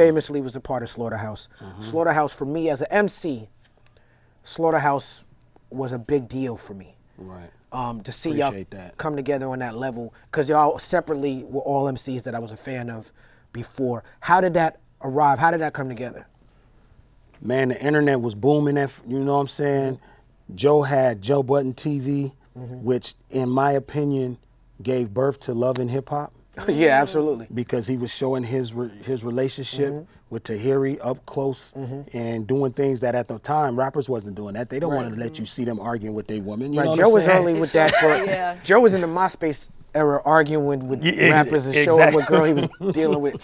famously was a part of Slaughterhouse. Slaughterhouse, for me as an MC, Slaughterhouse was a big deal for me. Right. To see y'all come together on that level, because y'all separately were all MCs that I was a fan of before. How did that arrive? How did that come together? Man, the internet was booming. You know what I'm saying? Joe had Joe Budden TV, which, in my opinion, gave birth to love and hip hop. Yeah, absolutely. Because he was showing his relationship with Tahiri up close and doing things that at the time rappers wasn't doing that. They don't want to let you see them arguing with their woman. You know what Joe I'm was saying? early with that. Joe was in the MySpace era arguing with rappers and showing what girl he was dealing with.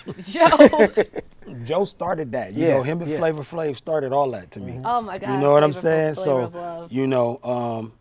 Joe started that. You know, him and Flavor Flav started all that to me. Oh my God. You know what I'm saying? So, you know,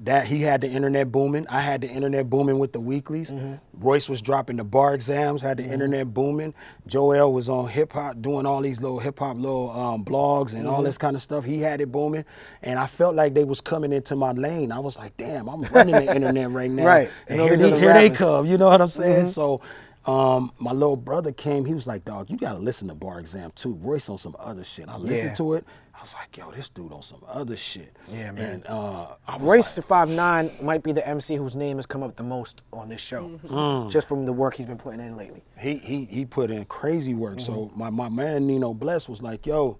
that he had the internet booming. I had the internet booming with the weeklies. Royce was dropping the bar exams, had the internet booming. Joell was on hip hop, doing all these little hip hop blogs and all this kind of stuff. He had it booming. And I felt like they was coming into my lane. I was like, damn, I'm running the internet right now. Right. And here they come, you know what I'm saying? So my little brother came, he was like, dog, you gotta listen to Bar Exam too. Royce on some other shit. I listened to it. I was like, yo, this dude on some other shit. Yeah, man. And, Royce the 5'9" might be the MC whose name has come up the most on this show, just from the work he's been putting in lately. He put in crazy work. So my man Nino Bless was like, yo,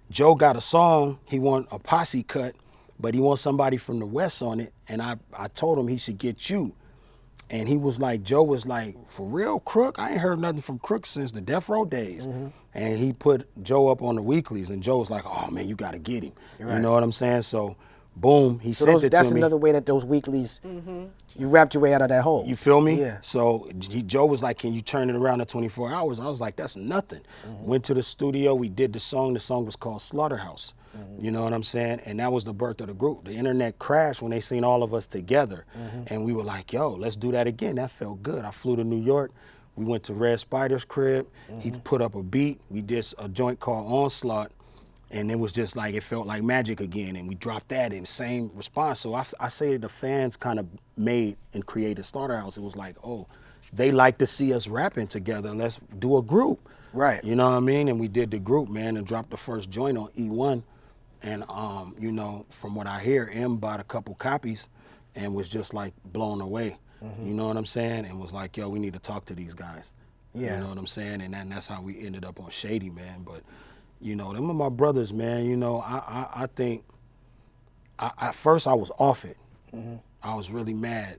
Joe got a song, he want a posse cut, but he wants somebody from the West on it. And I told him he should get you. And he was like, Joe was like, for real, Crook? I ain't heard nothing from Crook since the Death Row days. And he put Joe up on the weeklies, and Joe was like, oh man, you gotta get him. You know what I'm saying? So boom, he sent it to me. That's another way that those weeklies, you wrapped your way out of that hole. You feel me? Yeah. So Joe was like, can you turn it around in 24 hours? I was like, that's nothing. Went to the studio, we did the song was called Slaughterhouse. You know what I'm saying? And that was the birth of the group. The internet crashed when they seen all of us together. And we were like, yo, let's do that again. That felt good. I flew to New York. We went to Red Spider's crib. He put up a beat. We did a joint called Onslaught. And it was just like, it felt like magic again. And we dropped that in the same response. So I say the fans kind of made and created Slaughterhouse. It was like, oh, they like to see us rapping together. Let's do a group. Right. You know what I mean? And we did the group, man, and dropped the first joint on E1. And, you know, from what I hear, M bought a couple copies and was just like blown away. You know what I'm saying? And was like, yo, we need to talk to these guys. Yeah. You know what I'm saying? And that's how we ended up on Shady, man. But, you know, them are my brothers, man. You know, I think, at first I was off it. I was really mad,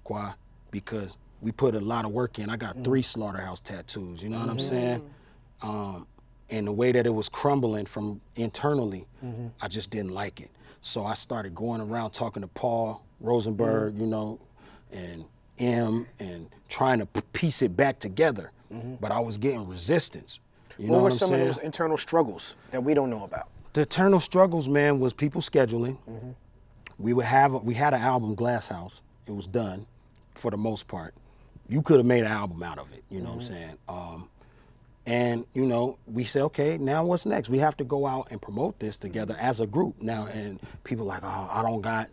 Kwa, because we put a lot of work in. I got 3 Slaughterhouse tattoos, you know what I'm saying? And the way that it was crumbling from internally, I just didn't like it. So I started going around talking to Paul Rosenberg, you know, and M, and trying to piece it back together. But I was getting resistance. You know what were I'm some saying? of those internal struggles that we don't know about? The internal struggles, man, was people scheduling. We had an album, Glass House. It was done for the most part. You could have made an album out of it, you know what I'm saying? And, you know, we said, okay, now what's next? We have to go out and promote this together as a group now. And people like, oh, I don't got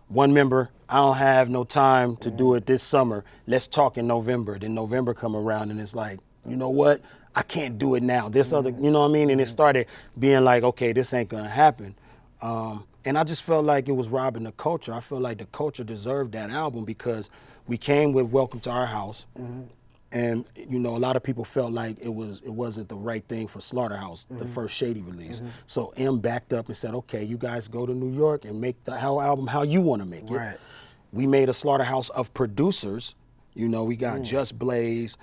one member. I don't have no time to do it this summer. Let's talk in November. Then November come around and it's like, you know what? I can't do it now. This other, you know what I mean? And it started being like, okay, this ain't gonna happen. And I just felt like it was robbing the culture. I feel like the culture deserved that album because we came with Welcome to Our House. And, you know, a lot of people felt like it wasn't the right thing for Slaughterhouse, the first Shady release. So M backed up and said, okay, you guys go to New York and make the whole album how you want to make it. Right. We made a Slaughterhouse of producers. You know, we got Just Blaze,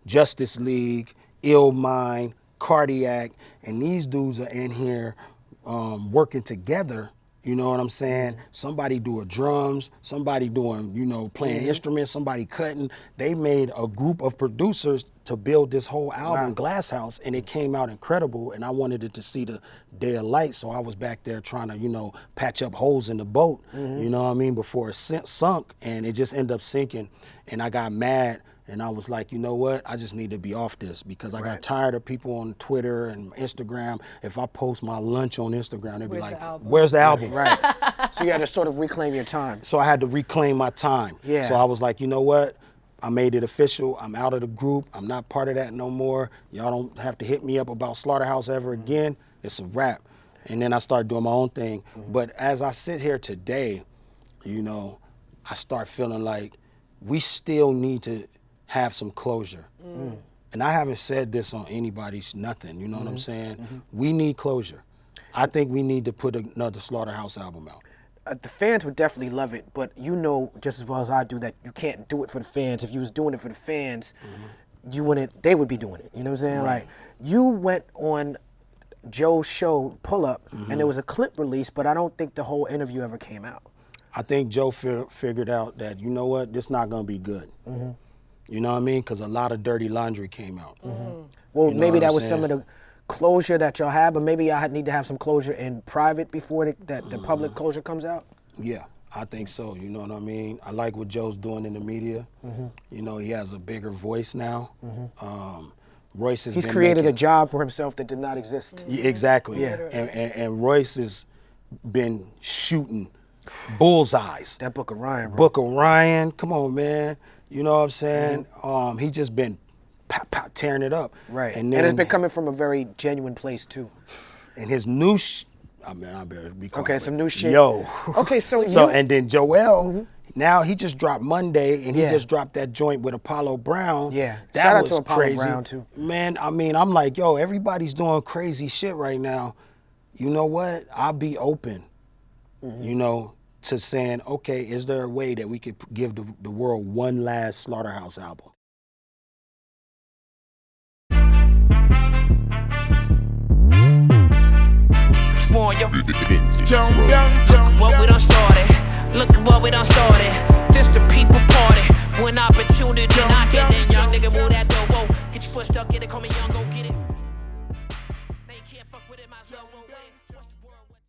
Justice League, Ill Mind, Cardiac, and these dudes are in here working together. You know what I'm saying? Somebody doing drums, somebody doing, you know, playing instruments, somebody cutting. They made a group of producers to build this whole album, Glass House, and it came out incredible, and I wanted it to see the day of light, so I was back there trying to, you know, patch up holes in the boat, you know what I mean, before it sunk, and it just ended up sinking, and I got mad. And I was like, you know what? I just need to be off this because I got tired of people on Twitter and Instagram. If I post my lunch on Instagram, they'd be like, where's the album? Right. So you had to sort of reclaim your time. So I had to reclaim my time. Yeah. So I was like, you know what? I made it official. I'm out of the group. I'm not part of that no more. Y'all don't have to hit me up about Slaughterhouse ever again. It's a wrap. And then I started doing my own thing. But as I sit here today, you know, I start feeling like we still need to have some closure. And I haven't said this on anybody's nothing, you know what I'm saying? We need closure. I think we need to put another Slaughterhouse album out. The fans would definitely love it, but you know just as well as I do that you can't do it for the fans. If you was doing it for the fans, you wouldn't. They would be doing it. You know what I'm saying? Right. Like you went on Joe's show Pull Up, and there was a clip released, but I don't think the whole interview ever came out. I think Joe figured out that, you know what, this not gonna be good. You know what I mean? Because a lot of dirty laundry came out. Well, You know maybe what that I'm was some of saying? the closure that y'all have, but maybe I need to have some closure in private before the public closure comes out. Yeah, I think so. You know what I mean? I like what Joe's doing in the media. You know, he has a bigger voice now. Royce has He's been created a making, job for himself that did not exist. Yeah, exactly. Yeah. And Royce has been shooting bullseyes. That Book of Ryan, bro. Book of Ryan, come on, man. You know what I'm saying? He just been tearing it up. Right. And And then it's been coming from a very genuine place too. and his new I mean, I better be quiet. Okay, some new shit. Yo. Okay, so And then Joell, now he just dropped Monday, and he Yeah. just dropped that joint with Apollo Brown. Yeah. That Shout out was to Apollo crazy. Brown, too. Man, I mean, I'm like, yo, everybody's doing crazy shit right now. You know what? I'll be open, you know, to saying, okay, is there a way that we could give the world one last Slaughterhouse album? What we done started, look at what we done started. This the people party. When opportunity knocking, then young nigga move that door. Whoa, get your foot stuck in it, call me young, go get it. They can't fuck with it, might as well roll with it.